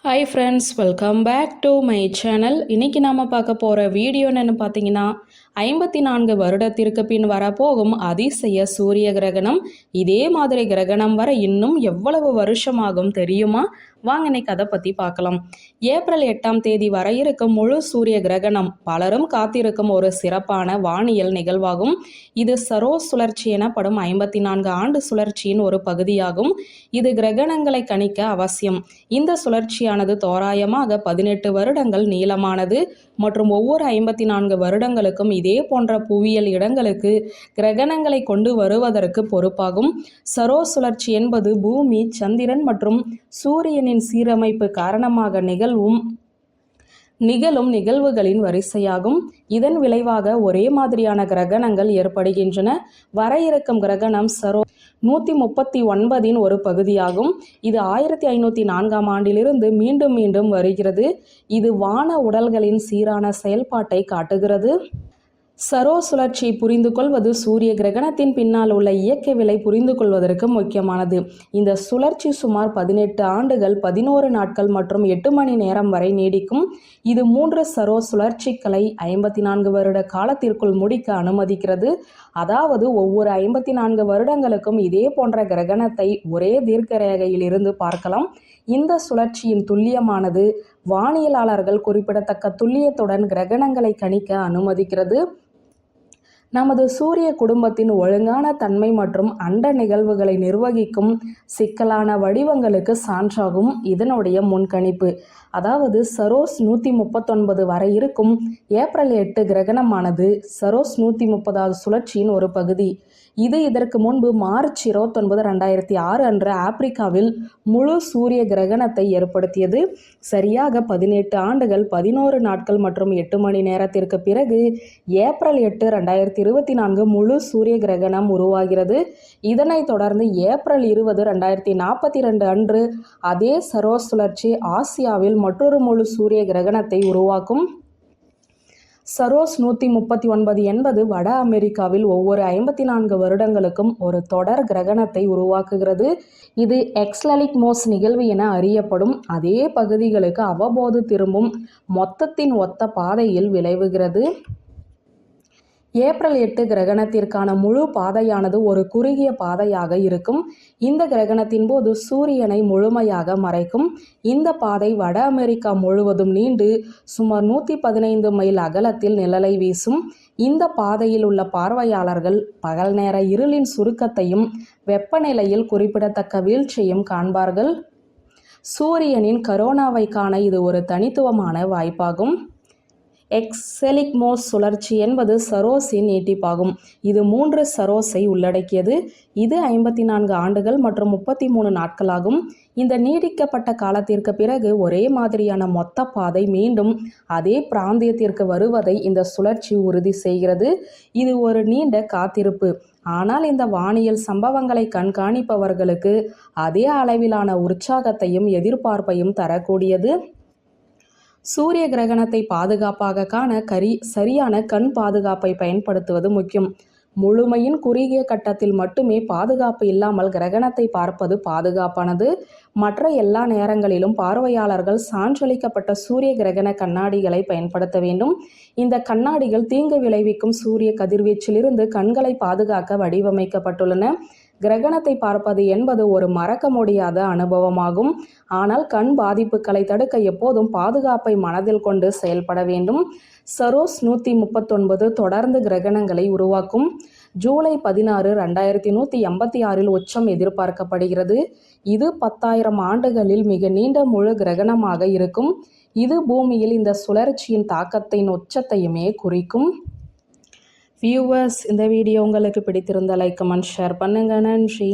Hi friends, welcome back to my channel. இன்றைக்கி நாம் பார்க்க போகிற வீடியோ என்னென்னு பார்த்தீங்கன்னா 54 வருடத்திற்கு பின் வரப்போகும் அதிசய சூரிய கிரகணம். இதே மாதிரி கிரகணம் வர இன்னும் எவ்வளவு வருஷமாகும் தெரியுமா? வாங்க இன்னைக்கு அதை பற்றி பார்க்கலாம். ஏப்ரல் 8ஆம் தேதி வர இருக்கும் முழு சூரிய கிரகணம் பலரும் காத்திருக்கும் ஒரு சிறப்பான வானியல் நிகழ்வாகும். இது சரோஸ் சுழற்சி எனப்படும் 54 ஆண்டு சுழற்சியின் ஒரு பகுதியாகும். இது கிரகணங்களை கணிக்க அவசியம். இந்த சுழற்சியானது தோராயமாக 18 வருடங்கள் நீளமானது மற்றும் ஒவ்வொரு 54 வருடங்களுக்கும் இதே போன்ற புவியியல் இடங்களுக்கு கிரகணங்களை கொண்டு வருவதற்கு பொறுப்பாகும். சரோஸ் சுழற்சி என்பது பூமி, சந்திரன் மற்றும் சூரியனின் சீரமைப்பு காரணமாக நிகழும் நிகழ்வுகளின் வரிசையாகும். இதன் விளைவாக ஒரே மாதிரியான கிரகணங்கள் ஏற்படுகின்றன. வர இருக்கும் கிரகணம் சரோ 139 ஒரு பகுதியாகும். இது 1504ஆம் ஆண்டிலிருந்து மீண்டும் மீண்டும் வருகிறது. இது வான உடல்களின் சீரான செயல்பாட்டை காட்டுகிறது. சரோஸ் சுழற்சியை புரிந்து கொள்வது சூரிய கிரகணத்தின் பின்னால் உள்ள இயக்கவியலை புரிந்து கொள்வதற்கு முக்கியமானது. இந்த சுழற்சி சுமார் 18 ஆண்டுகள் 11 நாட்கள் மற்றும் 8 மணி நேரம் வரை நீடிக்கும். இது 3 சரோஸ் சுழற்சிகளை 54 வருட காலத்திற்குள் முடிக்க அனுமதிக்கிறது. அதாவது ஒவ்வொரு 54 வருடங்களுக்கும் இதே போன்ற கிரகணத்தை ஒரே தீர்க்க ரேகையில் இருந்து பார்க்கலாம். இந்த சுழற்சியின் துல்லியமானது வானியலாளர்கள் குறிப்பிடத்தக்க துல்லியத்துடன் கிரகணங்களை கணிக்க அனுமதிக்கிறது. நமது சூரிய குடும்பத்தின் ஒழுங்கான தன்மை மற்றும் அண்ட நிகழ்வுகளை நிர்வகிக்கும் சிக்கலான வடிவங்களுக்கு சான்றாகும் இதனுடைய முன்கணிப்பு. அதாவது சரோஸ் 139 வரை இருக்கும் ஏப்ரல் 8 கிரகணமானது சரோஸ் 130வது சுழற்சியின் ஒரு பகுதி. இது இதற்கு முன்பு மார்ச் 29, 2006 அன்று ஆப்பிரிக்காவில் முழு சூரிய கிரகணத்தை ஏற்படுத்தியது. சரியாக 18 ஆண்டுகள் 11 நாட்கள் மற்றும் 8 மணி நேரத்திற்கு பிறகு ஏப்ரல் 8, 2024 முழு சூரிய கிரகணம் உருவாகிறது. இதனைத் தொடர்ந்து ஏப்ரல் 20, 2042 அன்று அதே சரோஸ் சுழற்சி ஆசியாவில் மற்றொரு முழு சூரிய கிரகணத்தை உருவாக்கும். சரோஸ் 139 என்பது வட அமெரிக்காவில் ஒவ்வொரு 54 வருடங்களுக்கும் ஒரு தொடர் கிரகணத்தை உருவாக்குகிறது. இது எக்ஸ்லலிக்மோஸ் நிகழ்வு என அறியப்படும் அதே பகுதிகளுக்கு அவ்வப்போது திரும்பும் மொத்தத்தின் ஒத்த பாதையில் விளைவுகிறது. ஏப்ரல் 8 கிரகணத்திற்கான முழு பாதையானது ஒரு குறுகிய பாதையாக இருக்கும். இந்த கிரகணத்தின் போது சூரியனை முழுமையாக மறைக்கும். இந்த பாதை வட அமெரிக்கா முழுவதும் நீண்டு சுமார் 115 மைல் அகலத்தில் நிழலை வீசும். இந்த பாதையில் உள்ள பார்வையாளர்கள் பகல் நேர இருளின் சுருக்கத்தையும் வெப்பநிலையில் குறிப்பிடத்தக்க வீழ்ச்சியையும் காண்பார்கள். சூரியனின் கரோனாவை காண இது ஒரு தனித்துவமான வாய்ப்பாகும். எக்ஸெலிக்மோஸ் சுழற்சி என்பது சரோஸின் நீட்டிப்பாகும். இது 3 சரோஸை உள்ளடக்கியது. இது 54 ஆண்டுகள் மற்றும் 33 நாட்களாகும். இந்த நீடிக்கப்பட்ட காலத்திற்கு பிறகு ஒரே மாதிரியான மொத்த பாதை மீண்டும் அதே பிராந்தியத்திற்கு வருவதை இந்த சுழற்சி உறுதி செய்கிறது. இது ஒரு நீண்ட காத்திருப்பு, ஆனால் இந்த வானியல் சம்பவங்களை கண்காணிப்பவர்களுக்கு அதே அளவிலான உற்சாகத்தையும் எதிர்பார்ப்பையும் தரக்கூடியது. சூரிய கிரகணத்தை பாதுகாப்பாக காண சரியான கண் பாதுகாப்பை பயன்படுத்துவது முக்கியம். முழுமையின் குறுகிய கட்டத்தில் மட்டுமே பாதுகாப்பு இல்லாமல் கிரகணத்தை பார்ப்பது பாதுகாப்பானது. மற்ற எல்லா நேரங்களிலும் பார்வையாளர்கள் சான்றளிக்கப்பட்ட சூரிய கிரகண கண்ணாடிகளை பயன்படுத்த வேண்டும். இந்த கண்ணாடிகள் தீங்கு விளைவிக்கும் சூரிய கதிர்வீச்சிலிருந்து கண்களை பாதுகாக்க வடிவமைக்கப்பட்டுள்ளன. கிரகணத்தை பார்ப்பது என்பது ஒரு மறக்க முடியாத அனுபவமாகும். ஆனால் கண் பாதிப்புகளை தடுக்க எப்போதும் பாதுகாப்பை மனதில் கொண்டு செயல்பட வேண்டும். சரோஸ் 139 தொடர்ந்து கிரகணங்களை உருவாக்கும். ஜூலை 16, 2186 உச்சம் எதிர்பார்க்கப்படுகிறது. இது 10,000 ஆண்டுகளில் மிக நீண்ட முழு கிரகணமாக இருக்கும். இது பூமியில் இந்த சுழற்சியின் தாக்கத்தின் உச்சத்தையுமே குறிக்கும். வியூவர்ஸ், இந்த வீடியோ உங்களுக்கு பிடித்திருந்த லைக், கமெண்ட், ஷேர் பண்ணுங்க. நன்றி.